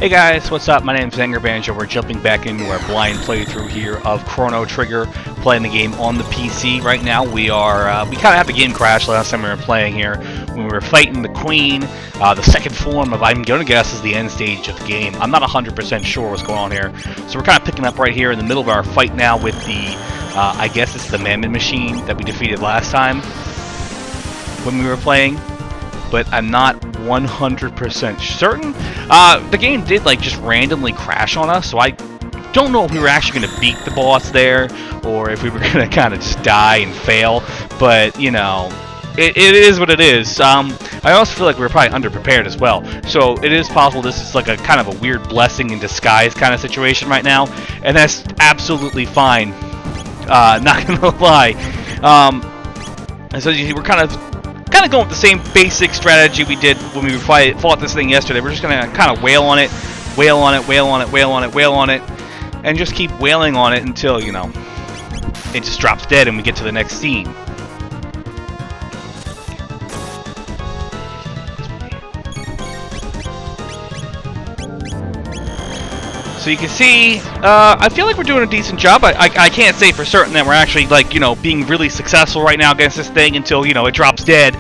Hey guys, what's up? My name's Anger Banjo. We're jumping back into our blind playthrough here of Chrono Trigger, playing the game on the PC. Right now we kind of had the game crash last time we were playing here when we were fighting the Queen, the second form of, I'm going to guess, is the end stage of the game. I'm not 100% sure what's going on here. So we're kind of picking up right here in the middle of our fight now with the, I guess it's the Mammon Machine that we defeated last time when we were playing. But I'm not 100% certain. The game did just randomly crash on us, so I don't know if we were actually going to beat the boss there, or if we were going to kind of just die and fail. But, you know, it is what it is. I also feel like we were probably underprepared as well. So it is possible this is like a kind of a weird blessing in disguise kind of situation right now, and that's absolutely fine. Not going to lie. And so we're kind of going with the same basic strategy we did when we fought this thing yesterday. We're just going to kind of wail on it, wail on it, wail on it, wail on it, wail on it, and just keep wailing on it until, you know, it just drops dead and we get to the next scene. So you can see, I feel like we're doing a decent job. I can't say for certain that we're actually, being really successful right now against this thing until, it drops dead.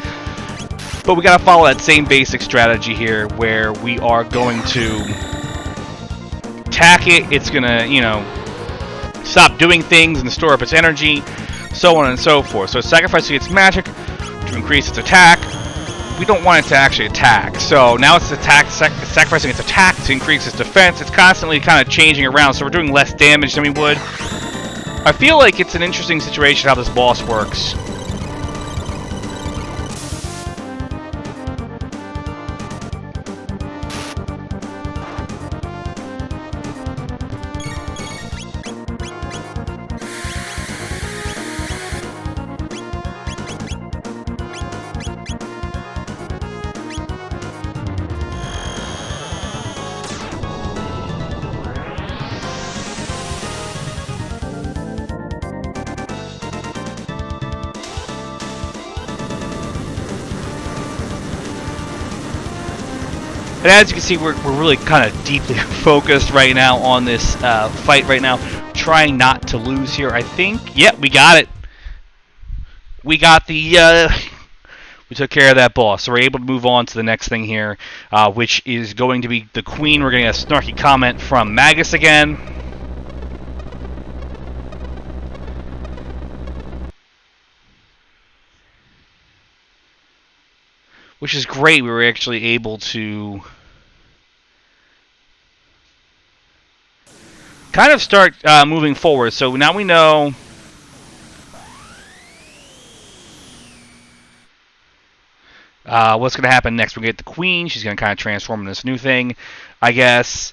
But we gotta follow that same basic strategy here, where we are going to attack it. It's gonna, stop doing things and store up its energy, so on and so forth. So it's sacrificing its magic to increase its attack. We don't want it to actually attack, so now it's sacrificing its attack to increase its defense. It's constantly kind of changing around, so we're doing less damage than we would. I feel like it's an interesting situation how this boss works. And as you can see, we're really kind of deeply focused right now on this fight right now, trying not to lose here, I think. Yep, we got it. We got the, we took care of that boss. So we're able to move on to the next thing here, which is going to be the Queen. We're getting a snarky comment from Magus again. Which is great. We were actually able to kind of start moving forward. So now we know what's going to happen next. We're going to get the Queen. She's going to kind of transform into this new thing, I guess.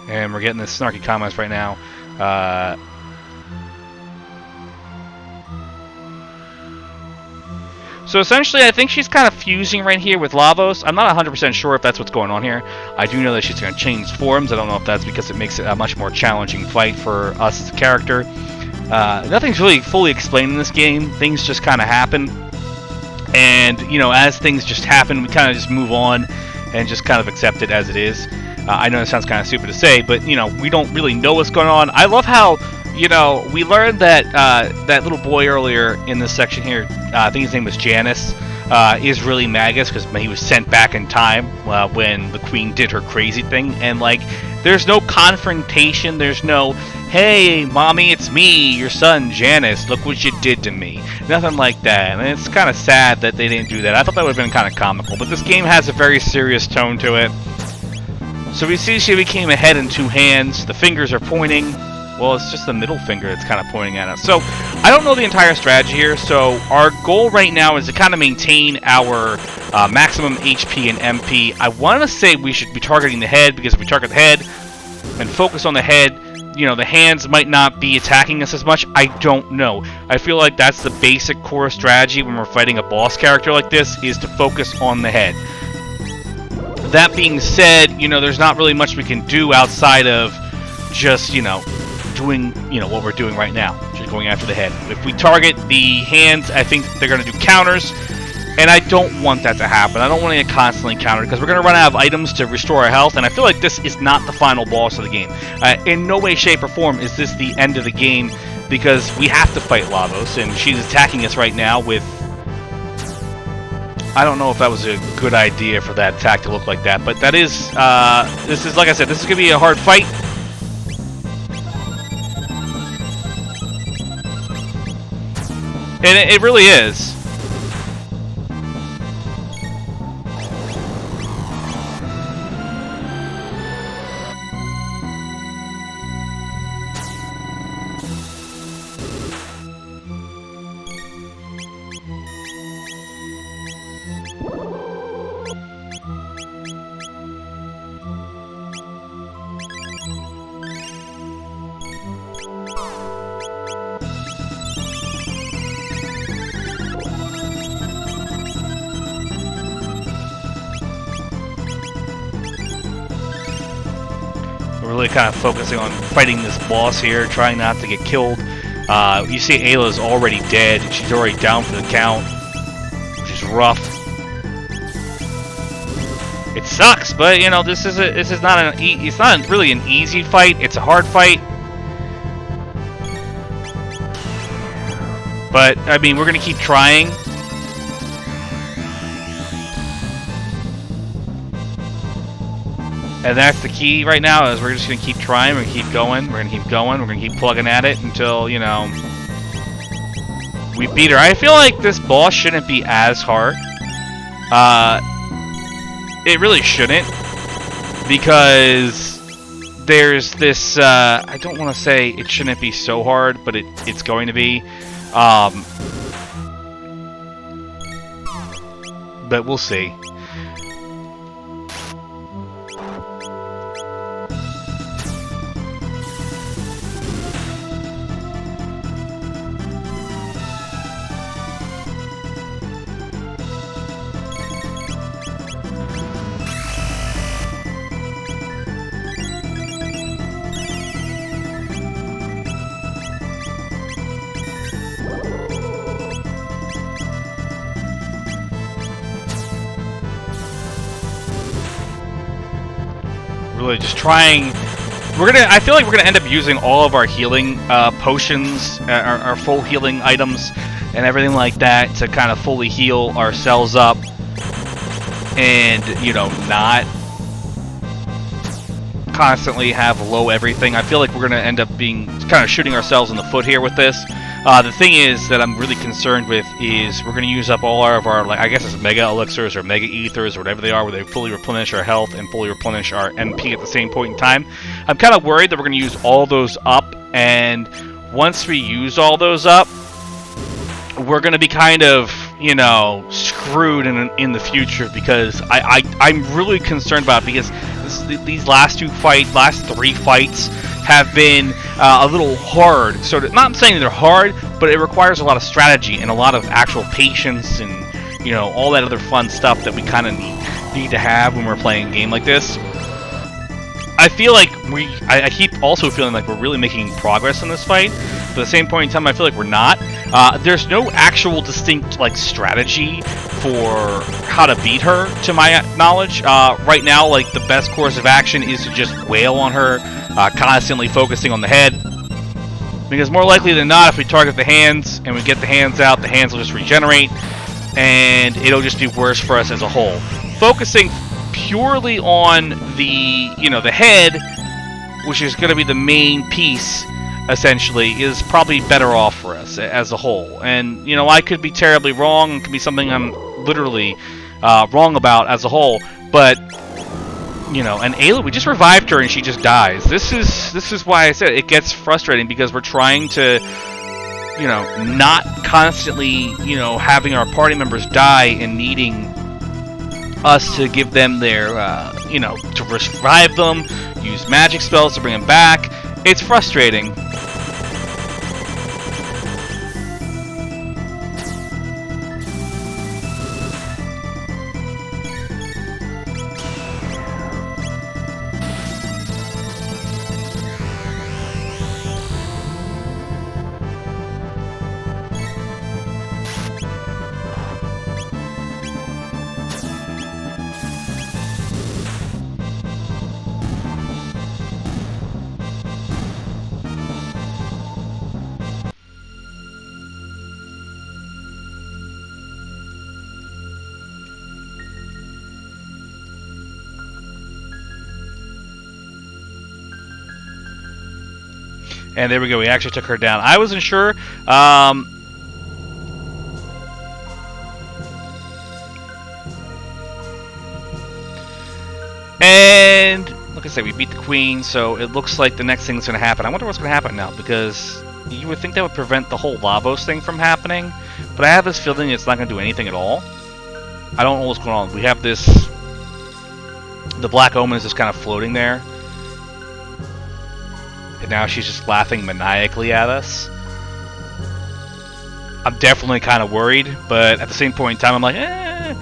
And we're getting the snarky comments right now. So essentially, I think she's kind of fusing right here with Lavos. I'm not 100% sure if that's what's going on here. I do know that she's going to change forms. I don't know if that's because it makes it a much more challenging fight for us as a character. Nothing's really fully explained in this game. Things just kind of happen. And, as things just happen, we kind of just move on and just kind of accept it as it is. I know it sounds kind of stupid to say, but, we don't really know what's going on. I love how, we learned that that little boy earlier in this section here, I think his name was Janus, is really Magus, because he was sent back in time when the Queen did her crazy thing. And, there's no confrontation. There's no, hey, mommy, it's me, your son, Janus. Look what you did to me. Nothing like that. And it's kind of sad that they didn't do that. I thought that would have been kind of comical. But this game has a very serious tone to it. So we see she became a head and two hands. The fingers are pointing. Well, it's just the middle finger that's kind of pointing at us. So I don't know the entire strategy here. So our goal right now is to kind of maintain our maximum HP and MP. I want to say we should be targeting the head, because if we target the head and focus on the head, the hands might not be attacking us as much. I don't know. I feel like that's the basic core strategy when we're fighting a boss character like this, is to focus on the head. That being said, you know, there's not really much we can do outside of just, you know, doing, you know, what we're doing right now, just going after the head. If we target the hands, I think they're going to do counters, and I don't want that to happen. I don't want to get constantly countered, because we're going to run out of items to restore our health, and I feel like this is not the final boss of the game. In no way, shape, or form is this the end of the game, because we have to fight Lavos, and she's attacking us right now with... I don't know if that was a good idea for that attack to look like that, but that is, this is, like I said, this is going to be a hard fight. And it really is. Really kind of focusing on fighting this boss here, trying not to get killed. You see Ayla's already dead. She's already down for the count, which is rough. It sucks, but you know, this is not it's not really an easy fight. It's a hard fight. But I mean, we're gonna keep trying. And that's the key right now, is we're just going to keep trying, we're going to keep going, we're going to keep going, we're going to keep plugging at it until, you know, we beat her. I feel like this boss shouldn't be as hard. It really shouldn't, because there's this, I don't want to say it shouldn't be so hard, but it's going to be. But we'll see. Really just trying. I feel like we're gonna end up using all of our healing potions, our full healing items, and everything like that to kind of fully heal ourselves up, and you know, not constantly have low everything. I feel like we're gonna end up being kind of shooting ourselves in the foot here with this. The thing is that I'm really concerned with is we're going to use up all of our, like, I guess it's mega elixirs or mega ethers or whatever they are, where they fully replenish our health and fully replenish our MP at the same point in time. I'm kind of worried that we're going to use all those up, and once we use all those up, we're going to be kind of, you know, screwed in the future, because I'm really concerned about it, because these last three fights have been a little hard. So not saying they're hard, but it requires a lot of strategy and a lot of actual patience and, you know, all that other fun stuff that we kind of need to have when we're playing a game like this. I feel like I keep also feeling like we're really making progress in this fight, but at the same point in time, I feel like we're not. There's no actual distinct, like, strategy for how to beat her, to my knowledge. Right now, like, the best course of action is to just wail on her, constantly focusing on the head. Because more likely than not, if we target the hands and we get the hands out, the hands will just regenerate, and it'll just be worse for us as a whole. Focusing purely on the, you know, the head, which is going to be the main piece, essentially, is probably better off for us as a whole. And, you know, I could be terribly wrong, it could be something I'm literally wrong about as a whole, but, you know, and Ayla, we just revived her and she just dies. This is why I said it gets frustrating, because we're trying to, you know, not constantly, you know, having our party members die and needing us to give them their, you know, to revive them, use magic spells to bring them back. It's frustrating. And there we go. We actually took her down. I wasn't sure. And like I said, we beat the queen, so it looks like the next thing's going to happen. I wonder what's going to happen now, because you would think that would prevent the whole Lavos thing from happening, but I have this feeling it's not going to do anything at all. I don't know what's going on. We have this... The Black Omen is just kind of floating there. And now she's just laughing maniacally at us. I'm definitely kind of worried, but at the same point in time, I'm like, eh.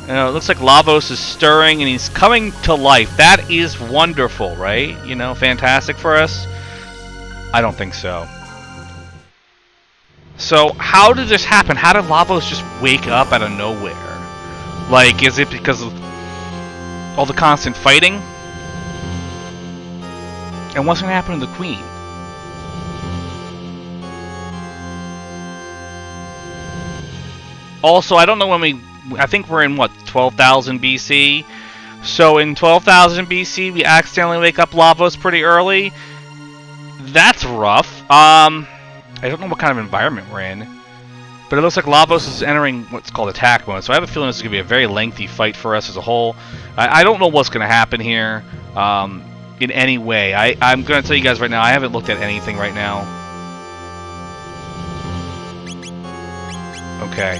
You know, it looks like Lavos is stirring and he's coming to life. That is wonderful, right? You know, fantastic for us? I don't think so. So, how did this happen? How did Lavos just wake up out of nowhere? Like, is it because of all the constant fighting? And what's going to happen to the queen? Also, I don't know when we... I think we're in, what, 12,000 BC? So in 12,000 BC, we accidentally wake up Lavos pretty early. That's rough. I don't know what kind of environment we're in. But it looks like Lavos is entering what's called attack mode. So I have a feeling this is going to be a very lengthy fight for us as a whole. I don't know what's going to happen here in any way. I'm going to tell you guys right now, I haven't looked at anything right now. Okay.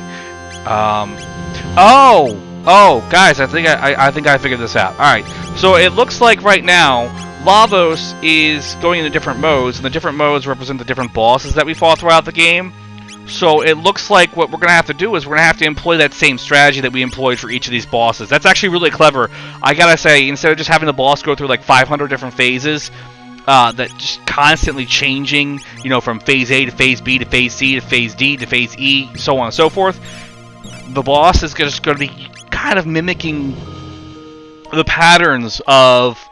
Oh, guys, I think I figured this out. All right, so it looks like right now Lavos is going into different modes, and the different modes represent the different bosses that we fought throughout the game. So it looks like what we're going to have to do is we're going to have to employ that same strategy that we employed for each of these bosses. That's actually really clever. I gotta say, instead of just having the boss go through like 500 different phases, that just constantly changing, you know, from phase A to phase B to phase C to phase D to phase E, so on and so forth. The boss is just going to be kind of mimicking the patterns of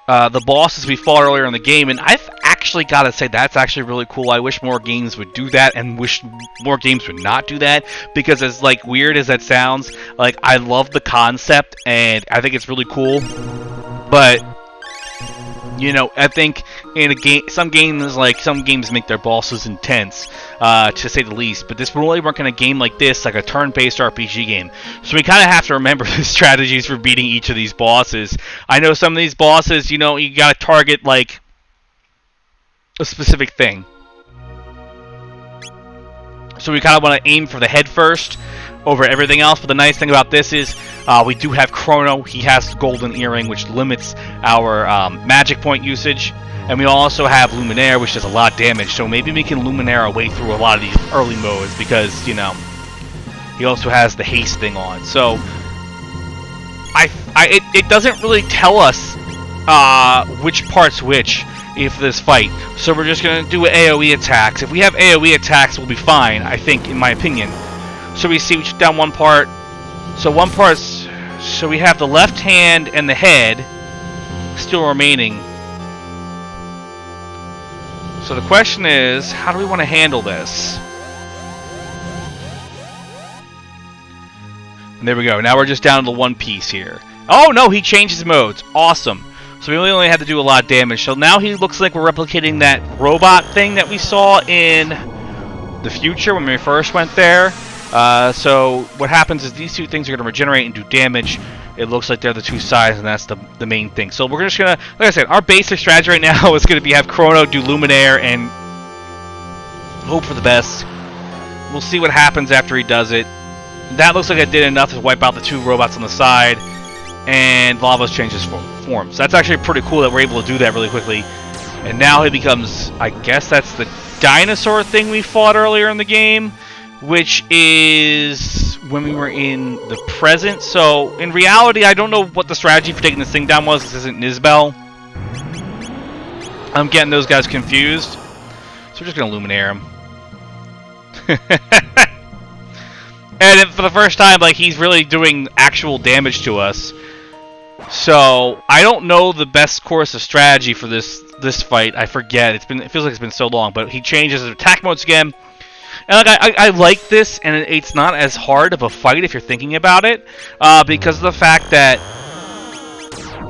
the bosses we fought earlier in the game, and I've actually got to say that's actually really cool. I wish more games would do that, and wish more games would not do that, because as like weird as that sounds, like I love the concept and I think it's really cool, but you know, I think in a game, some games make their bosses intense, to say the least. But this will really work in a game like this, like a turn-based RPG game. So we kind of have to remember the strategies for beating each of these bosses. I know some of these bosses, you know, you gotta target like a specific thing. So we kind of want to aim for the head first over everything else. But the nice thing about this is we do have Chrono. He has the golden earring, which limits our magic point usage. And we also have Luminaire, which does a lot of damage. So maybe we can Luminaire our way through a lot of these early modes, because, you know, he also has the haste thing on. So it doesn't really tell us which part's which if this fight. So we're just going to do AoE attacks. If we have AoE attacks, we'll be fine, I think, in my opinion. So we see we took down one part. So one part's... So we have the left hand and the head still remaining. So the question is, how do we want to handle this? And there we go. Now we're just down to one piece here. Oh no, he changed his modes. Awesome. So we only had to do a lot of damage. So now he looks like we're replicating that robot thing that we saw in the future when we first went there. So what happens is these two things are going to regenerate and do damage. It looks like they're the two sides, and that's the main thing. So we're just going to, like I said, our basic strategy right now is going to be have Chrono do Luminaire and hope for the best. We'll see what happens after he does it. That looks like it did enough to wipe out the two robots on the side, and Lavos changes form. So that's actually pretty cool that we're able to do that really quickly. And now he becomes, I guess that's the dinosaur thing we fought earlier in the game, which is when we were in the present. So in reality, I don't know what the strategy for taking this thing down was. This isn't Nizbel. I'm getting those guys confused. So we're just going to Luminaire him. And for the first time, like, he's really doing actual damage to us. So I don't know the best course of strategy for this fight. I forget. It feels like it's been so long. But he changes his attack modes again. And like I like this, and it's not as hard of a fight if you're thinking about it, because of the fact that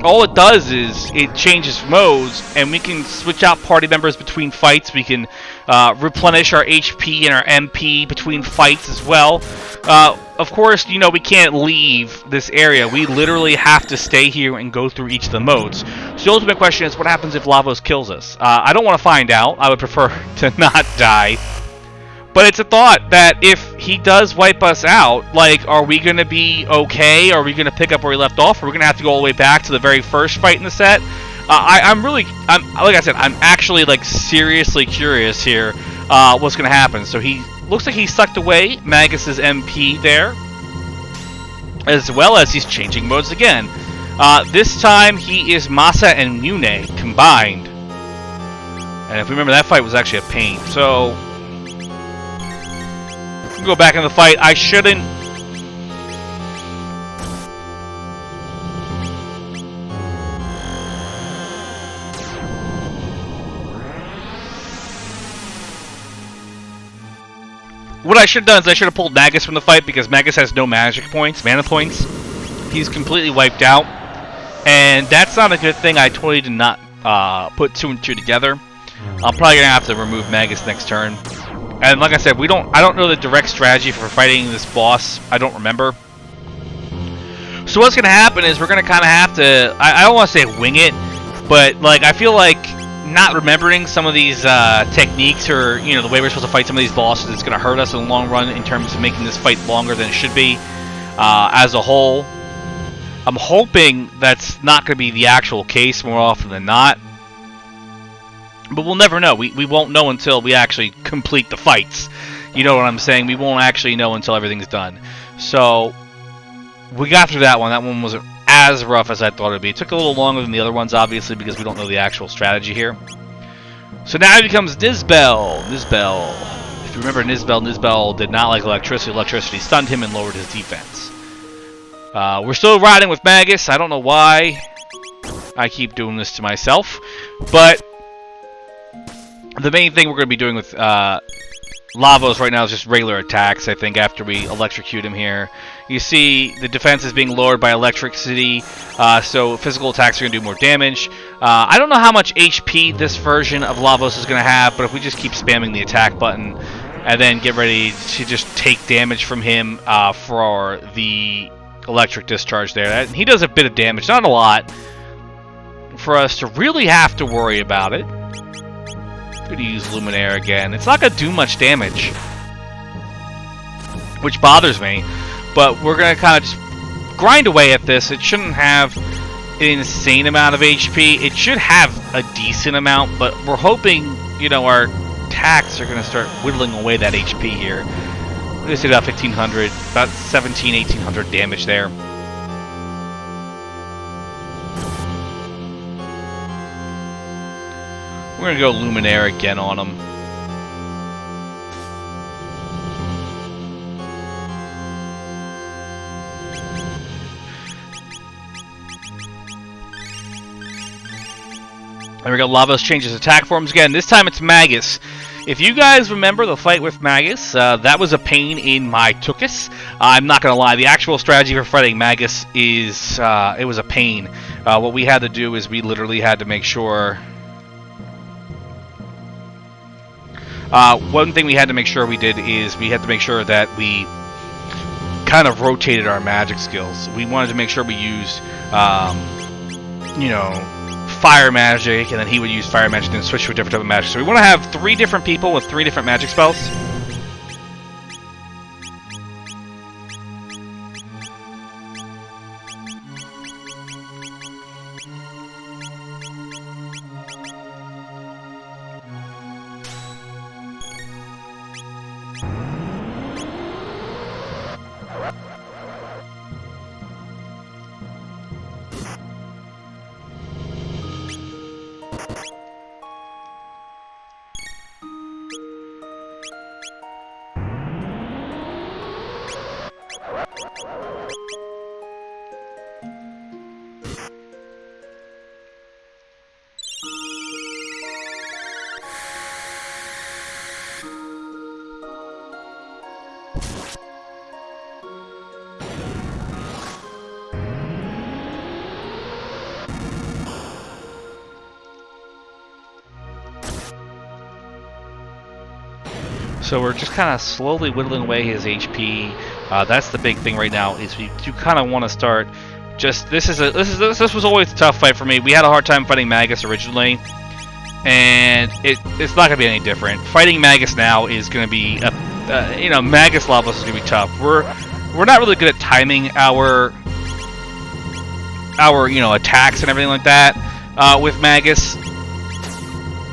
all it does is it changes modes, and we can switch out party members between fights. We can replenish our HP and our MP between fights as well. Of course, you know, we can't leave this area. We literally have to stay here and go through each of the modes. So the ultimate question is, what happens if Lavos kills us? I don't want to find out. I would prefer to not die. But it's a thought that if he does wipe us out, like, are we going to be okay? Are we going to pick up where we left off? Or are we going to have to go all the way back to the very first fight in the set? I'm like I said, I'm actually, like, seriously curious here what's going to happen. So he looks like he sucked away Magus's MP there, as well as he's changing modes again. This time he is Masa and Mune combined. And if we remember, that fight was actually a pain. So go back in the fight. I shouldn't. What I should have done is I should have pulled Magus from the fight, because Magus has no magic points, mana points. He's completely wiped out, and that's not a good thing. I totally did not put 2 and 2 together. I'm probably gonna have to remove Magus next turn. And like I said, I don't know the direct strategy for fighting this boss. I don't remember. So what's going to happen is we're going to kind of have to, I don't want to say wing it, but like I feel like not remembering some of these techniques, or you know, the way we're supposed to fight some of these bosses, is going to hurt us in the long run in terms of making this fight longer than it should be as a whole. I'm hoping that's not going to be the actual case more often than not. But we'll never know. We won't know until we actually complete the fights. You know what I'm saying? We won't actually know until everything's done. So, we got through that one. That one wasn't as rough as I thought it would be. It took a little longer than the other ones, obviously, because we don't know the actual strategy here. So now it becomes Nizbel. Nizbel. If you remember Nizbel did not like electricity. Electricity stunned him and lowered his defense. We're still riding with Magus. I don't know why I keep doing this to myself. But the main thing we're going to be doing with Lavos right now is just regular attacks, I think, after we electrocute him here. You see the defense is being lowered by electricity, so physical attacks are going to do more damage. I don't know how much HP this version of Lavos is going to have, but if we just keep spamming the attack button and then get ready to just take damage from him for the electric discharge there. He does a bit of damage, not a lot, for us to really have to worry about it. Going to use Luminaire again. It's not going to do much damage, which bothers me, but we're going to kind of just grind away at this. It shouldn't have an insane amount of HP. It should have a decent amount, but we're hoping, you know, our attacks are going to start whittling away that HP here. We're going to see about 1,500, about 1,800 damage there. We're going to go Luminaire again on him. There we go. Lavos changes attack forms again. This time it's Magus. If you guys remember the fight with Magus, that was a pain in my tuchus. I'm not going to lie. The actual strategy for fighting Magus is, it was a pain. What we had to do is we literally had to make sure... one thing we had to make sure we did is we had to make sure that we kind of rotated our magic skills. We wanted to make sure we used, you know, fire magic, and then he would use fire magic and then switch to a different type of magic. So we want to have 3 different people with 3 different magic spells. So we're just kind of slowly whittling away his HP. That's the big thing right now. Is we do kind of want to start. Just this was always a tough fight for me. We had a hard time fighting Magus originally, and it's not gonna be any different. Fighting Magus now is gonna be Magus Lavos is gonna be tough. We're not really good at timing our attacks and everything like that with Magus,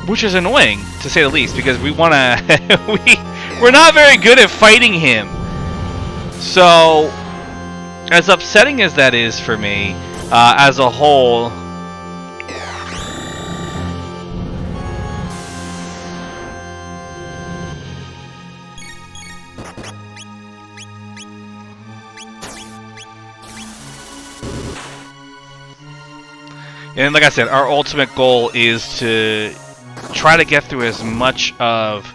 which is annoying to say the least, because we want to we're not very good at fighting him. So as upsetting as that is for me as a whole, and like I said, our ultimate goal is to try to get through as much of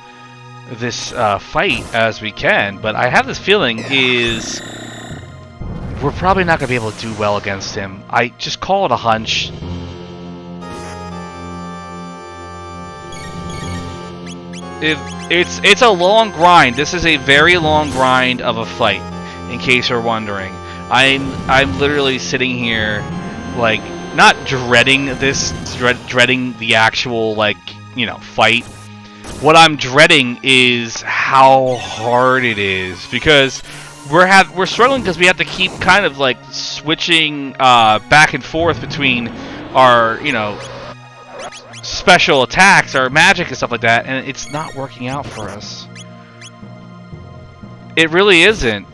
this fight as we can, but I have this feeling is we're probably not going to be able to do well against him. I just call it a hunch. It's a long grind. This is a very long grind of a fight, in case you're wondering. I'm literally sitting here, like, not dreading this, dreading the actual, like, fight. What I'm dreading is how hard it is, because we're struggling because we have to keep kind of like switching back and forth between our special attacks, our magic and stuff like that, and it's not working out for us. It really isn't.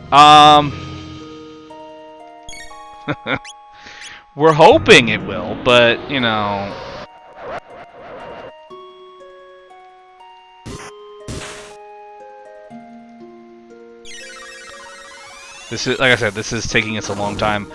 We're hoping it will, but this is, like I said, this is taking us a long time.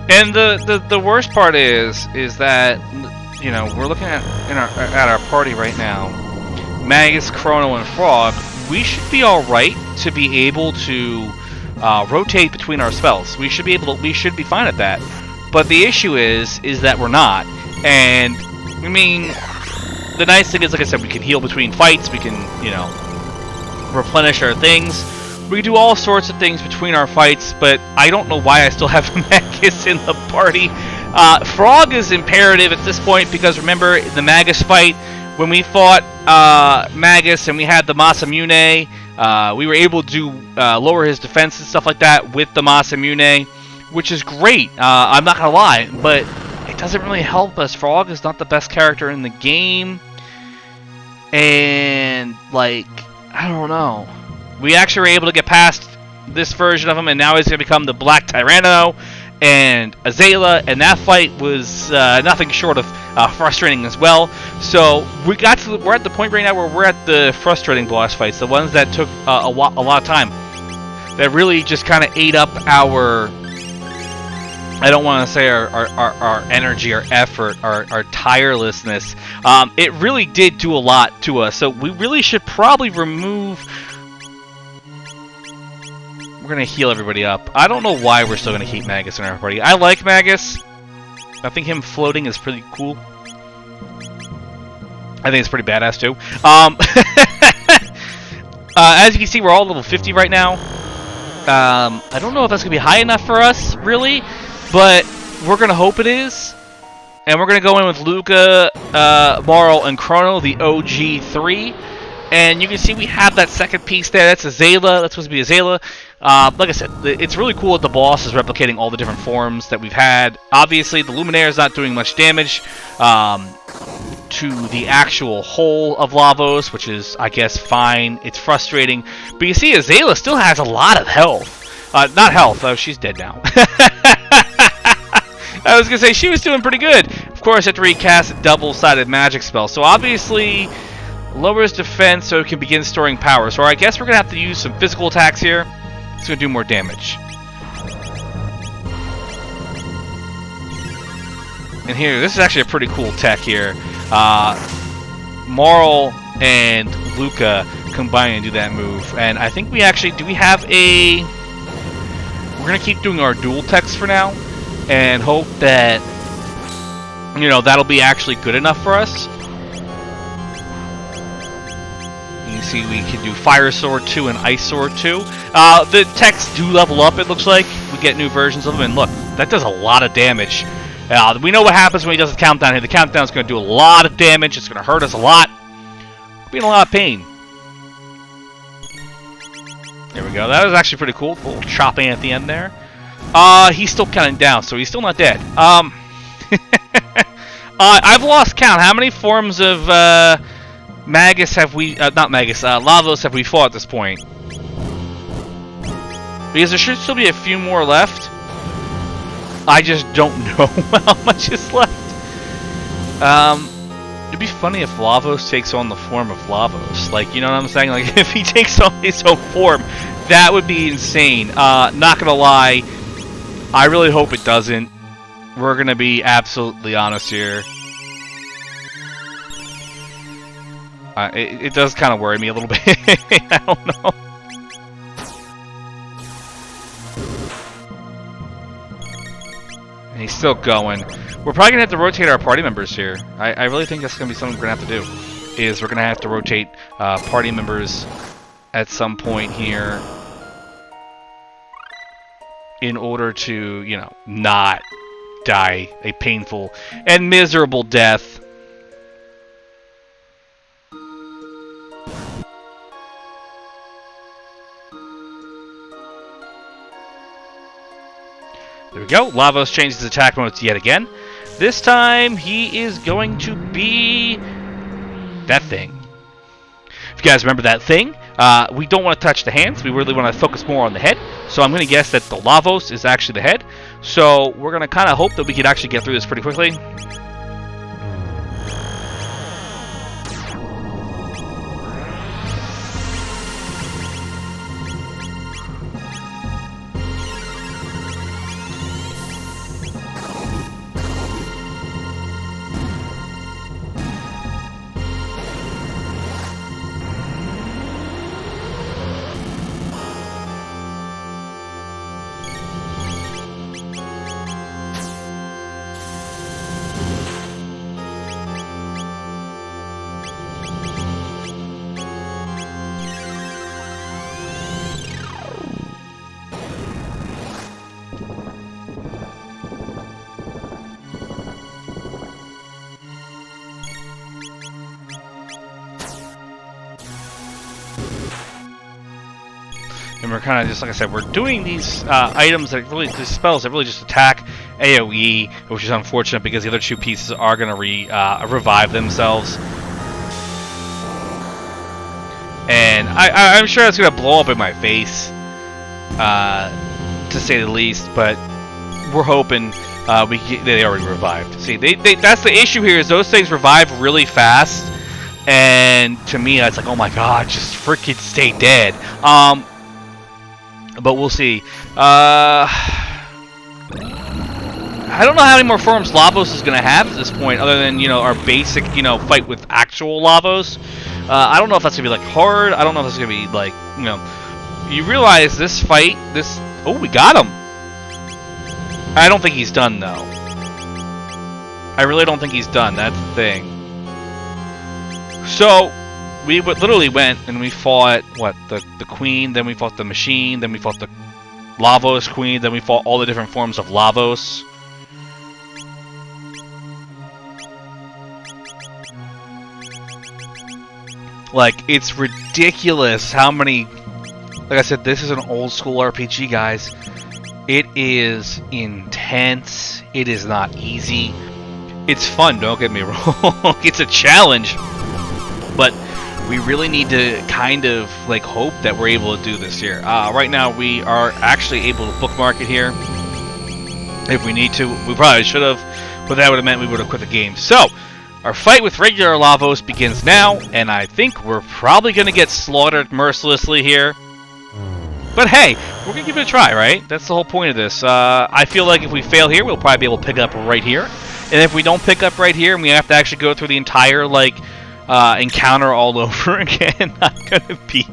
And the worst part is that we're looking at our party right now. Magus, Chrono, and Frog. We should be all right to be able to rotate between our spells. We should be fine at that. But the issue is that we're not. And I mean, the nice thing is, like I said, we can heal between fights. We can replenish our things. We can do all sorts of things between our fights, but I don't know why I still have Magus in the party. Frog is imperative at this point, because remember, the Magus fight, when we fought Magus and we had the Masamune, we were able to lower his defense and stuff like that with the Masamune, which is great, I'm not going to lie, but it doesn't really help us. Frog is not the best character in the game, and, like, I don't know. We actually were able to get past this version of him, and now he's going to become the Black Tyranno and Azala, and that fight was nothing short of frustrating as well. So we're at the point right now where we're at the frustrating boss fights, the ones that took a lot of time, that really just kind of ate up our, I don't want to say our energy, our effort, our tirelessness. It really did do a lot to us, so we really should probably remove. We're going to heal everybody up. I don't know why we're still going to keep Magus in our party. I like Magus. I think him floating is pretty cool. I think it's pretty badass too. As you can see, we're all level 50 right now. I don't know if that's going to be high enough for us, really, but we're going to hope it is. And we're going to go in with Luca, Marl, and Chrono, the OG3. And you can see we have that second piece there. That's Azala. That's supposed to be Azala. Like I said, it's really cool that the boss is replicating all the different forms that we've had. Obviously, the Luminaire is not doing much damage to the actual whole of Lavos, which is, I guess, fine. It's frustrating. But you see, Azala still has a lot of health. Not health. Oh, she's dead now. I was going to say, she was doing pretty good. Of course, I have to recast a double-sided magic spell. So, obviously, lowers defense so it can begin storing power. So I guess we're going to have to use some physical attacks here. It's going to do more damage. And here, this is actually a pretty cool tech here. Marl and Luca combine and do that move. And I think we actually... Do we have a... We're going to keep doing our dual techs for now. And hope that... You know, that'll be actually good enough for us. You can see we can do Fire Sword 2 and Ice Sword 2. The techs do level up, it looks like. We get new versions of them. And look, that does a lot of damage. We know what happens when he does the countdown here. The countdown is going to do a lot of damage. It's going to hurt us a lot. We'll be in a lot of pain. There we go. That was actually pretty cool. A little chopping at the end there. He's still counting down, so he's still not dead. I've lost count. How many forms of Magus have we... not Magus, Lavos have we fought at this point? Because there should still be a few more left. I just don't know how much is left. It'd be funny if Lavos takes on the form of Lavos. Like, you know what I'm saying? Like, if he takes on his own form, that would be insane. Not gonna lie, I really hope it doesn't. We're gonna be absolutely honest here. It does kind of worry me a little bit. I don't know. And he's still going. We're probably gonna have to rotate our party members here. I really think that's gonna be something we're gonna have to do. Is we're gonna have to rotate party members at some point here in order to, you know, not die a painful and miserable death. There we go. Lavos changes his attack modes yet again. This time, he is going to be that thing. If you guys remember that thing, we don't want to touch the hands. We really want to focus more on the head. So I'm going to guess that the Lavos is actually the head. So we're going to kind of hope that we could actually get through this pretty quickly. And we're kind of just, like I said, we're doing these items that really, these spells that really just attack AoE, which is unfortunate because the other two pieces are going to revive themselves. And I'm sure that's going to blow up in my face, to say the least, but we're hoping they already revived. See, that's the issue here, is those things revive really fast, and to me, it's like, oh my god, just freaking stay dead. But we'll see. I don't know how many more forms Lavos is going to have at this point, other than, you know, our basic, you know, fight with actual Lavos. I don't know if that's going to be, like, hard. I don't know if that's going to be, like, you know... You realize this fight, this... Oh, we got him! I don't think he's done, though. I really don't think he's done. That's the thing. So... We literally went and we fought, what, the Queen, then we fought the Machine, then we fought the Lavos Queen, then we fought all the different forms of Lavos. Like, it's ridiculous how many... Like I said, this is an old school RPG, guys. It is intense. It is not easy. It's fun, don't get me wrong. It's a challenge. But... we really need to kind of, like, hope that we're able to do this here. Right now, we are actually able to bookmark it here. If we need to. We probably should have, but that would have meant we would have quit the game. So, our fight with regular Lavos begins now, and I think we're probably going to get slaughtered mercilessly here. But hey, we're going to give it a try, right? That's the whole point of this. I feel like if we fail here, we'll probably be able to pick it up right here. And if we don't pick up right here and we have to actually go through the entire, like, encounter all over again, I'm gonna be,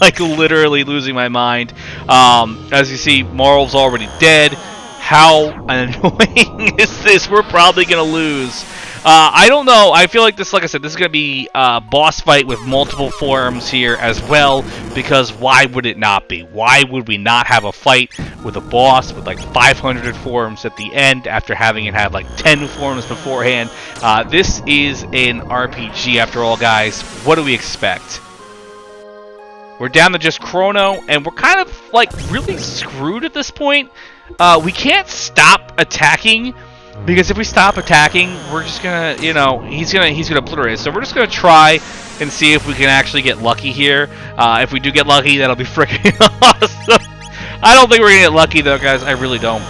like, literally losing my mind. As you see, Marl's already dead. How annoying is this? We're probably gonna lose. I don't know. I feel like this, like I said, this is going to be a boss fight with multiple forms here as well, because why would it not be? Why would we not have a fight with a boss with like 500 forms at the end after having it have like 10 forms beforehand? This is an RPG after all, guys. What do we expect? We're down to just Chrono, and we're kind of like really screwed at this point. We can't stop attacking, because if we stop attacking, we're just gonna, you know, he's gonna obliterate us. So we're just gonna try and see if we can actually get lucky here. If we do get lucky, that'll be freaking awesome. I don't think we're gonna get lucky though, guys. I really don't.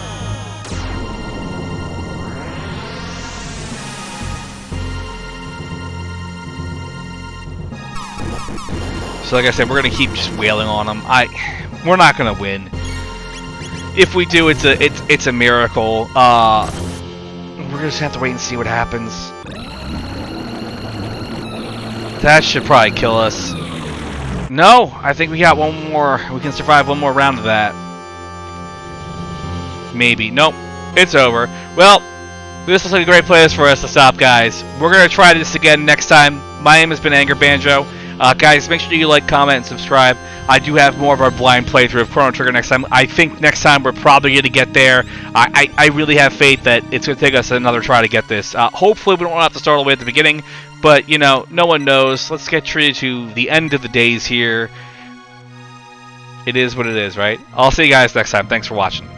So like I said, we're gonna keep just wailing on him. We're not gonna win. If we do, it's a miracle. We're gonna just have to wait and see what happens. That should probably kill us. No, I think we got one more. We can survive one more round of that. Maybe. Nope. It's over. Well, this looks like a great place for us to stop, guys. We're gonna try this again next time. My name has been Anger Banjo. Guys, make sure you like, comment, and subscribe. I do have more of our blind playthrough of Chrono Trigger next time. I think next time we're probably going to get there. I really have faith that it's going to take us another try to get this. Hopefully we don't have to start all the way at the beginning, but, you know, no one knows. Let's get treated to the end of the days here. It is what it is, right? I'll see you guys next time. Thanks for watching.